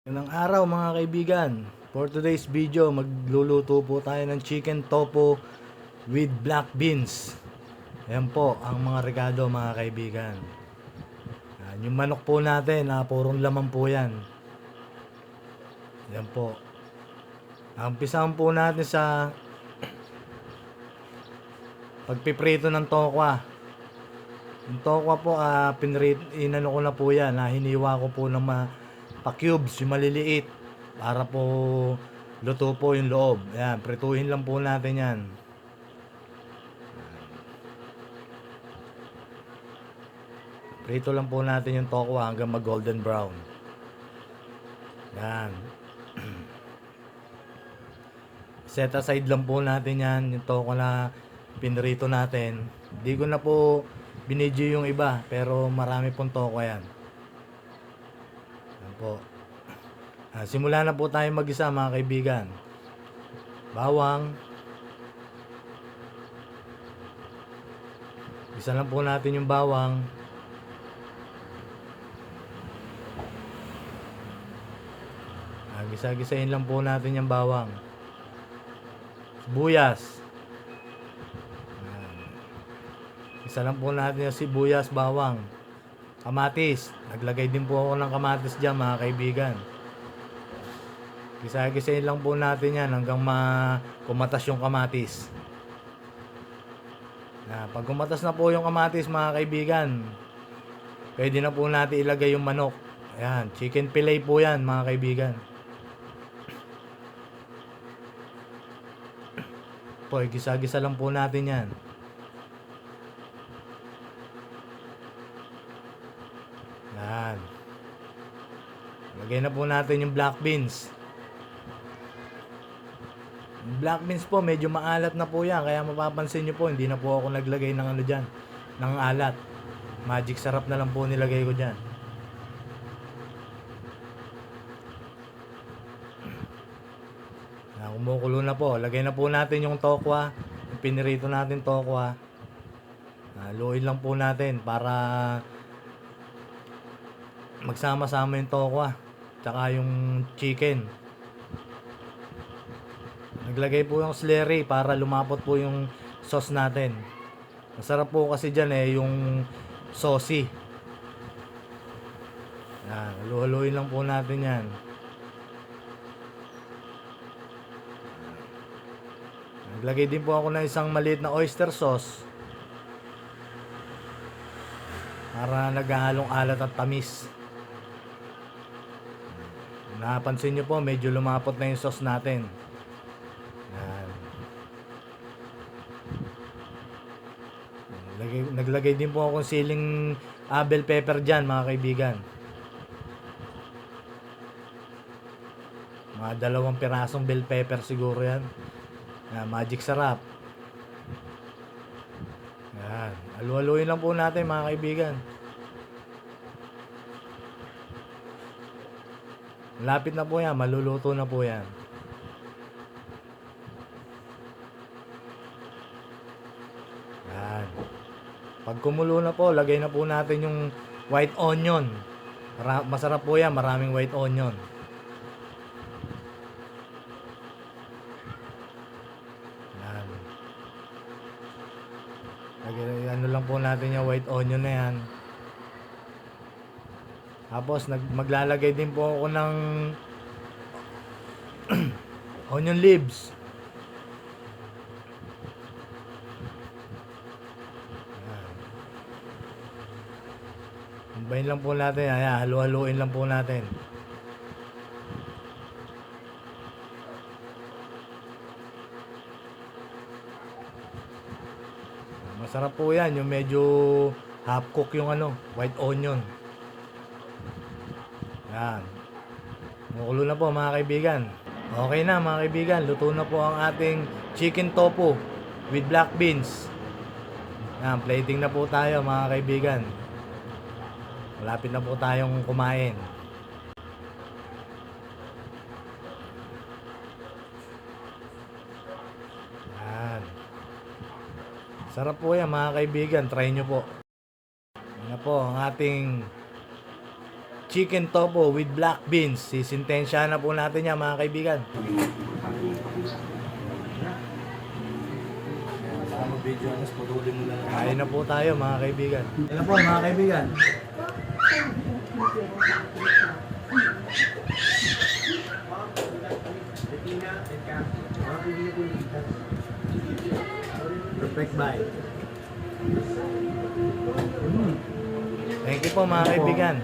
Magandang araw mga kaibigan. For today's video, magluluto po tayo ng chicken tofu with black beans. Ayan po ang mga regado mga kaibigan. Ayan, yung manok po natin, purong laman po yan. Ayan po. Umpisahan po natin sa pagpiprito ng tokwa. Yung tokwa po, inano ko na po yan. Hiniwa ko po ng pa-cubes, yung maliliit. Para po luto po yung loob. Ayan, prituhin lang po natin yan. Prito lang po natin yung tokwa hanggang mag golden brown. Yan. Set aside lang po natin yan, yung tokwa na pinrito natin. Hindi ko na po binidyo yung iba, pero marami pong tokwa yan. Yan po. Simula na po tayo mag-isa mga kaibigan. Bawang. Isa lang po natin yung bawang. Gisa-gisain lang po natin yung bawang. Sibuyas. Isa lang po natin yung sibuyas, bawang. Kamatis. Naglagay din po ako ng kamatis dyan mga kaibigan. Gisa-gisain lang po natin yan hanggang kumatas yung kamatis. Pag kumatas na po yung kamatis mga kaibigan, pwede na po natin ilagay yung manok. Ayan, chicken fillet po yan mga kaibigan. Po, gisa-gisa lang po natin yan. Yan. Lagay na po natin yung black beans. Yung black beans po, medyo maalat na po yan. Kaya mapapansin nyo po, hindi na po ako naglagay ng ano dyan, ng alat. Magic sarap na lang po nilagay ko dyan. Kumukulo na po. Lagay na po natin yung tokwa. Yung pinirito natin tokwa. Haluin lang po natin para magsama-sama yung tokwa tsaka yung chicken. Naglagay po yung celery para lumapot po yung sauce natin. Masarap po kasi dyan yung saucy. Haluin lang po natin yan. Naglagay din po ako ng isang maliit na oyster sauce para naghahalong alat at tamis. Napansin nyo po, medyo lumapot na yung sauce natin. Naglagay din po ako ng siling bell pepper dyan mga kaibigan. Mga 2 pirasong bell pepper siguro yan. Magic sarap. Yan. Halu-haluin lang po natin mga kaibigan. Malapit na po yan. Maluluto na po yan. Yan. Pag kumulo na po, lagay na po natin yung white onion. Masarap po yan. Maraming white onion. Ano lang po natin yung white onion na yan. Tapos maglalagay din po ako ng onion leaves. Combine lang po natin. Halu-haluin lang po natin. Masarap po yan, yung medyo half cook yung white onion. Yan. Mukulo na po mga kaibigan. Okay na mga kaibigan, luto na po ang ating chicken tofu with black beans. Yan, plating na po tayo mga kaibigan. Malapit na po tayong kumain. Sarap po yan mga kaibigan, try nyo po. Yan na po ang ating chicken tofu with black beans. Sisintensya na po natin yan mga kaibigan. Video alas patuloy mo lang. Kain na po tayo mga kaibigan. Kain na po mga kaibigan. Perfect bite. Thank you po mga kaibigan.